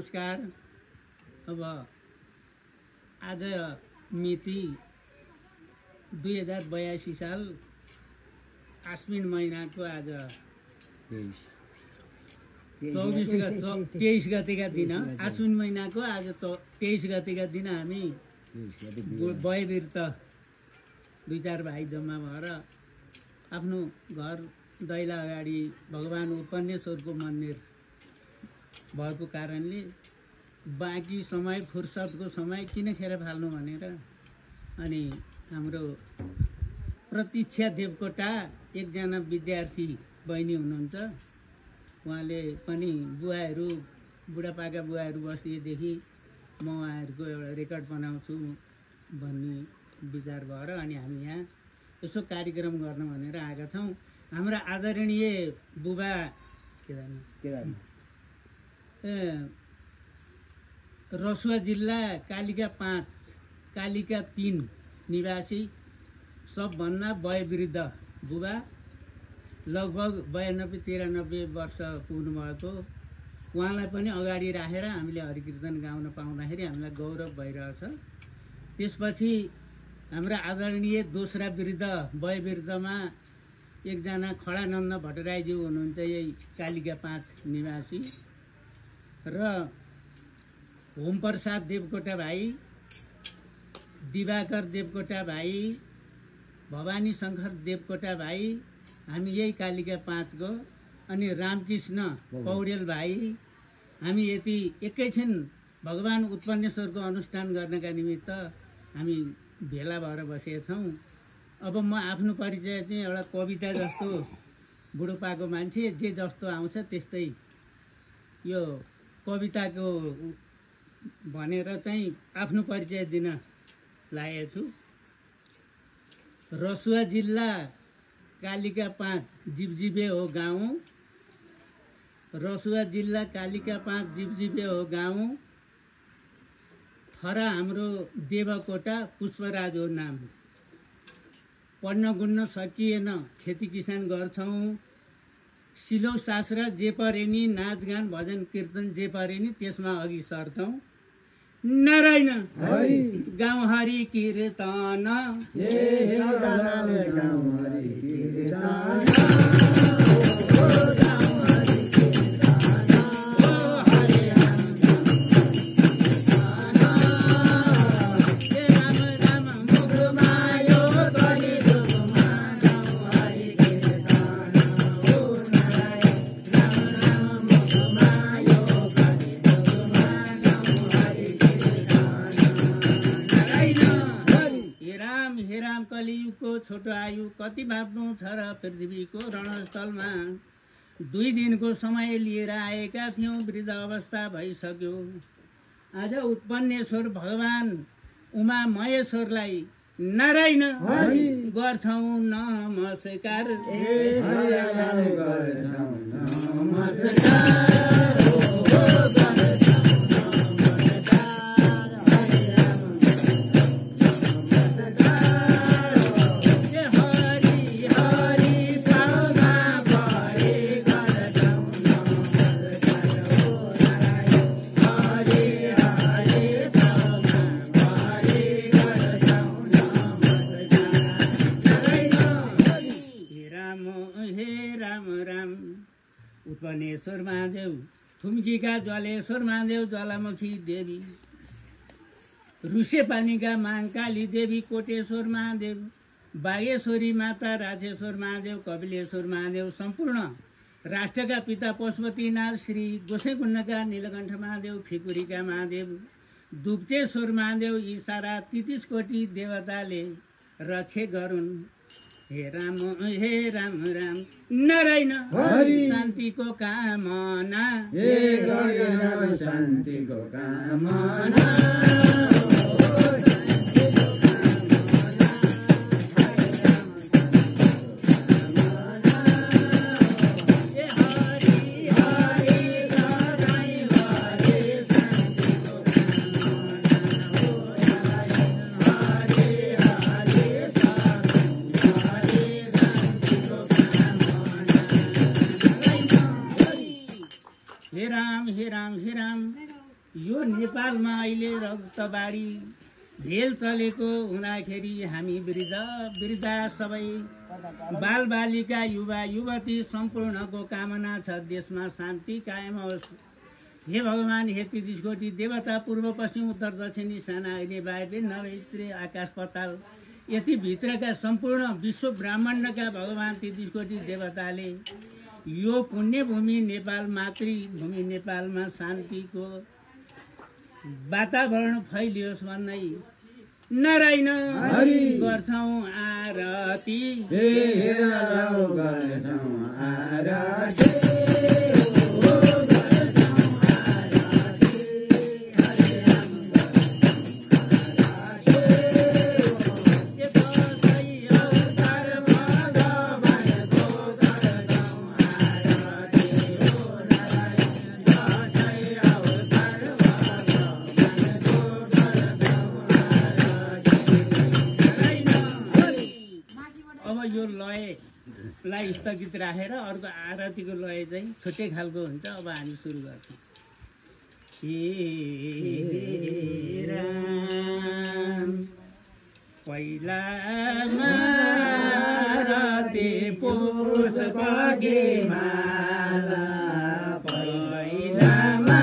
नमस्कार। अब आज मिति 2082 साल आश्विन महिनाको आज 23 गतेका दिन, आश्विन महिनाको आज 23 गतेका दिन हामी वयोवृद्ध 2-4 भाइ जम्मा भएर आफ्नो घर दैला अगाडि भगवान् उपन्नेश्वरको मन्दिर भएको कारणले बाँकी समय फुर्सदको समय किन खेर फाल्नु भनेर अनि हाम्रो प्रतीक्षा देवकोटा एकजना विद्यार्थी बहिनी हुनुहुन्छ। उहाँले पनि बुवाहरू बुढापाका बुवाहरू बसिएदेखि म उहाँहरूको एउटा रेकर्ड बनाउँछु भन्ने विचार भएर अनि हामी यहाँ यसो कार्यक्रम गर्न भनेर आएका छौँ। हाम्रा आदरणीय बुबा रसुवा जिल्ला कालिका 5 कालिका 3 निवासी सबभन्दा वयोवृद्ध बुबा, लगभग 92-93 वर्ष पुग्नुभएको। उहाँलाई पनि अगाडि राखेर हामीले हरिकीर्तन गाउन पाउँदाखेरि हामीलाई गौरव भइरहेछ। त्यसपछि हाम्रा आदरणीय दोस्रा वृद्ध वयोवृद्धमा एकजना खडानन्द भट्टराईज्यू हुनुहुन्छ, यही कालिका 5 निवासी, र होमप्रसाद देवकोटा भाइ, दिवाकर देवकोटा भाइ, भवानी शङ्कर देवकोटा भाइ, हामी यही कालिका 5 को। अनि रामकृष्ण पौडेल भाइ, हामी यति एकैछिन भगवान् उपन्नेश्वरको अनुष्ठान गर्नका निमित्त हामी भेला भएर बसेका छौँ। अब म आफ्नो परिचय चाहिँ एउटा कविता जस्तो बुढोपाको मान्छे जे जस्तो आउँछ त्यस्तै यो कविताको भनेर चाहिँ आफ्नो परिचय दिन लागेको छु। रसुवा जिल्ला कालिका 5 जिबजिबे हो गाउँ। रसुवा जिल्ला कालिका 5 जिबजिबे हो गाउँ। थरा हाम्रो देवकोटा पुष्पराज हो नाम। पढ्न गुन्न सकिएन खेती किसान गर्छौँ। सिलो शास्त्र जे परे नि, नाचगान भजन कीर्तन जे परे नि त्यसमा अघि सर्छौँ। नारायण गाउँ हरि कीर्तन, कलियुगको छोटो आयु कति भाप्नु छ र पृथ्वीको रणस्थलमा। 2 दिनको समय लिएर आएका थियौँ, वृद्ध अवस्था भइसक्यो। आज उपन्नेश्वर भगवान् उमा महेश्वरलाई नारायण गर्छौँ नमस्कार। उपन्नेश्वर महादेव, थुम्कीका ज्वालेश्वर महादेव, ज्वालामुखी देवी, रुसे पानीका महाकाली देवी, कोटेश्वर महादेव, बागेश्वरी माता, राजेश्वर महादेव, कपिलेश्वर महादेव, सम्पूर्ण राष्ट्रका पिता पशुपतिनाथ, श्री गोसेकुण्डका नीलकण्ठ महादेव, फिकुरीका महादेव, दुप्चेश्वर महादेव, यी सारा 33 कोटी देवताले रक्षे गरून्। हे राम राम नारायण शान्तिको कामना, शान्तिको कामना। हे राम यो नेपालमा अहिले रक्तबाडी भेल चलेको हुँदाखेरि हामी वृद्ध सबै बालबालिका युवा युवती सम्पूर्णको कामना छ देशमा शान्ति कायम होस्। हे भगवान, हे 33 कोटी देवता, पूर्व पश्चिम उत्तर दक्षिण ईशाना अहिले बाहिर नभइत्रे आकाश पाताल यति भित्रका सम्पूर्ण विश्व ब्रह्माण्डका भगवान 33 कोटी देवताले यो पुण्यभूमि नेपाल मातृभूमि नेपालमा शान्तिको वातावरण फैलियोस् भन्दै नारायण गर्छौं आरती। लाई स्थगित राखेर अर्को आरतीको लय चाहिँ छुट्टै खालको हुन्छ। अब हामी सुरु गर्छौँ। हे राम पहिलामा राते पोष पागे माला पहिलामा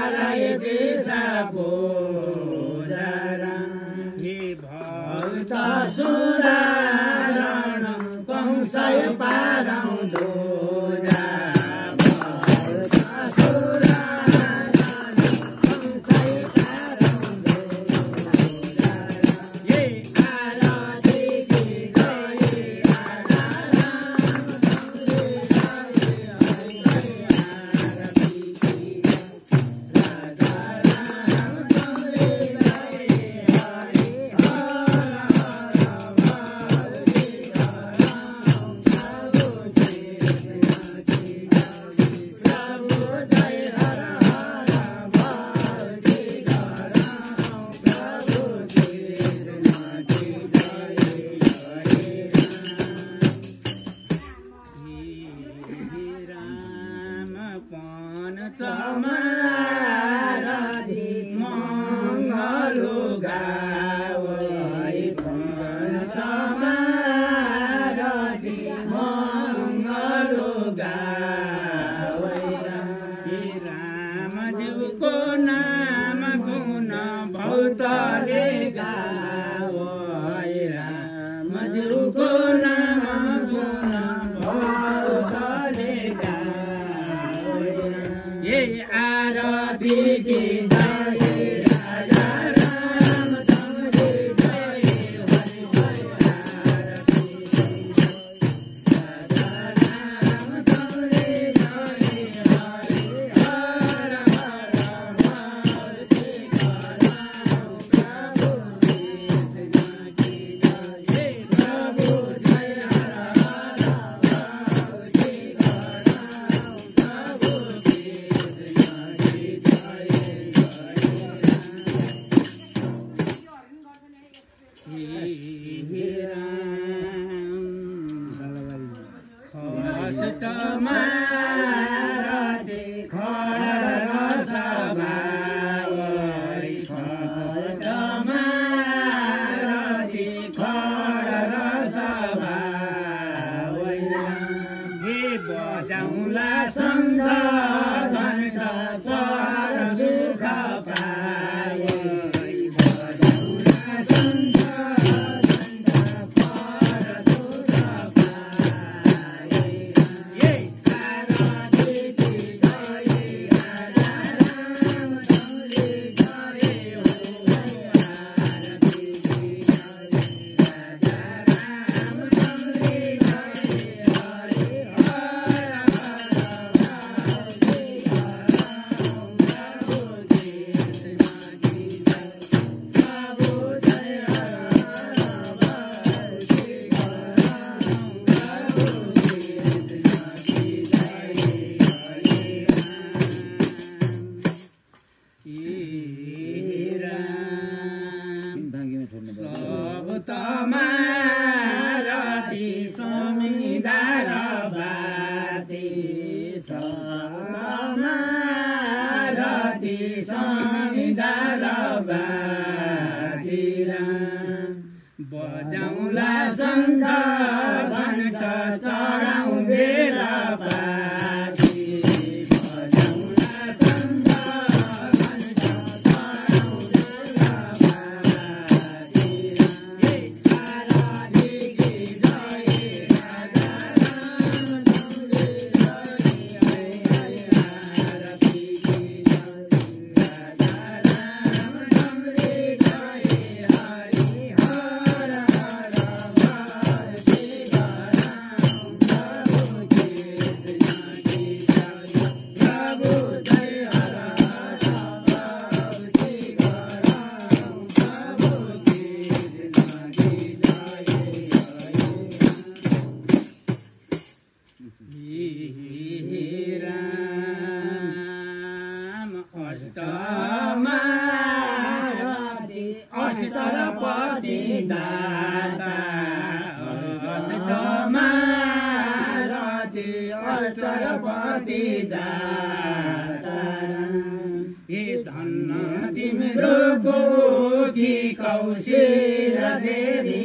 पालय दिशा बोधरा हे भक्त सुरारण पहुँचय पारौँ दोजा बजाउँला शङ्ख घण्ट चढाउँ बेला तिम्रो कोठी कौशल देवी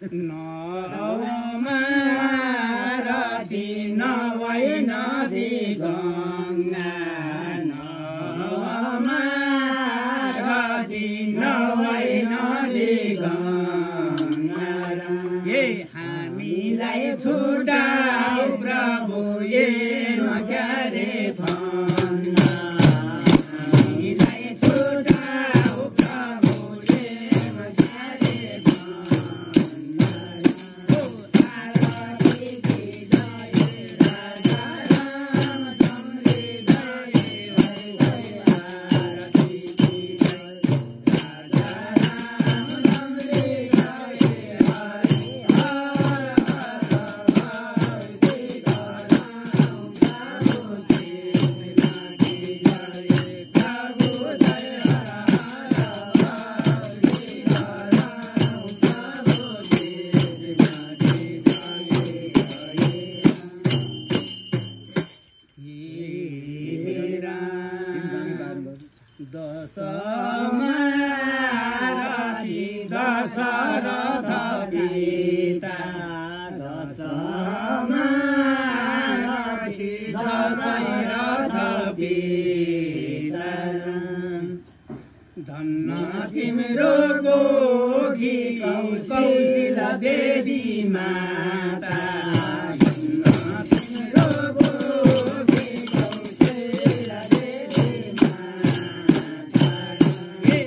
नवमा रति नभई नदी गङ्गा नवमा रति नभई नदी गङ्गा हे हामीलाई छुटाऊ प्रभु ये नगरे भन्ना हामीलाई छुटाऊ प्रभु ये नगरे भन्ना ओ आरती की जय राजा राम चन्द्र जय हरि हरि आरती की जय राजा राम चन्द्र जय हरि दशरथ पिता दशरथ पिता धन्न तिम्रो गोगी कौशिला देवी माता धन्न तिम्रो गोगी कौशिला देवी माता हे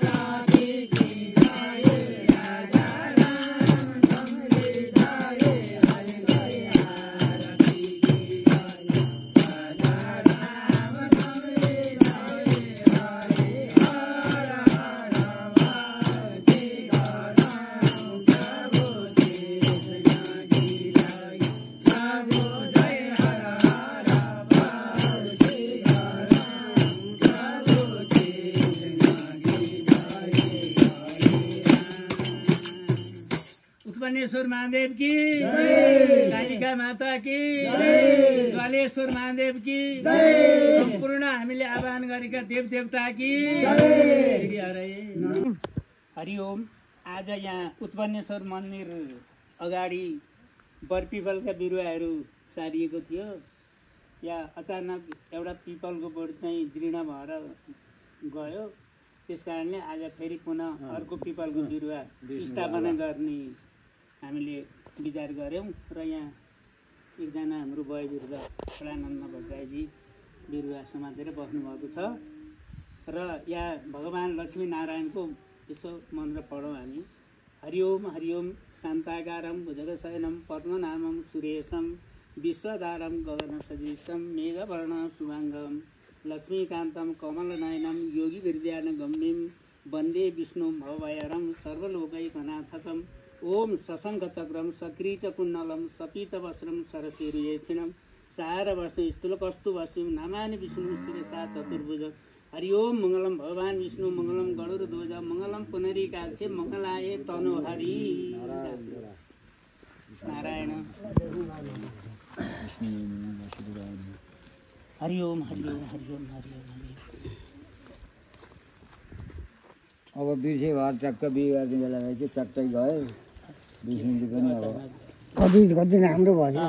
आरती की जय राजा राम चन्द्र जय हरि हरि आरती की जय राजा राम चन्द्र जय हरि हरि हर भक्ति गरौँ प्रभु कृष्ण की जय प्रभु जय हर हर भक्ति गरौँ प्रभु कृष्ण की जय उत्पन्नेश्वर महादेव की कालिका माता की ज्वालेश्वर महादेव की सम्पूर्ण हामीले आह्वान गरेका देव देवता की हरिओम। आज यहाँ उत्पन्नेश्वर मन्दिर अगाडि बरपिपलका बिरुवाहरू सारिएको थियो। यहाँ अचानक एउटा पिपलको बोट चाहिँ जीर्ण भएर गयो। त्यस कारणले आज फेरि पुनः अर्को पिपलको बिरुवा स्थापना गर्ने हामीले विचार गऱ्यौँ र यहाँ एकजना हाम्रो वयोवृद्ध प्रानन्द भट्टराईजी बिरुवा समातेर बस्नुभएको छ र यहाँ भगवान् लक्ष्मीनारायणको यसो मन्त्र पढौँ हामी। हरिओम हरिओम शान्ताकारं भुजगशयनं पद्मनाभं सुरेशं विश्वधारं गगनसदृशं मेघवर्ण शुभाङ्गं लक्ष्मीकान्तं कमलनयनं योगिविद्यानगम्यं वन्दे विष्णुं भवभयहरं सर्वलोकैकनाथकम् ओम सशङ्खचक्रं सकृतकुण्डलं सपीतवस्त्रं सरसीरुयेक्षिणं सारवस्त्रं स्थूलकस्तुवस्त्रं नमामि विष्णुं शिरसा चतुर्भुज। हरि ओम मङ्गलं भगवान् विष्णु मङ्गलं गरुडध्वज मङ्गलं पुनरीकाक्षे मङ्गलाय तनोहरि नारायण। हरि ओम हरि ओम हरि ओम हरि ओम। अब बिर्से घर चक्क बिहे गर्ने बेला चाहिँ चक्कै गयो। बिर्सिनु पनि अब कति कति राम्रो भयो।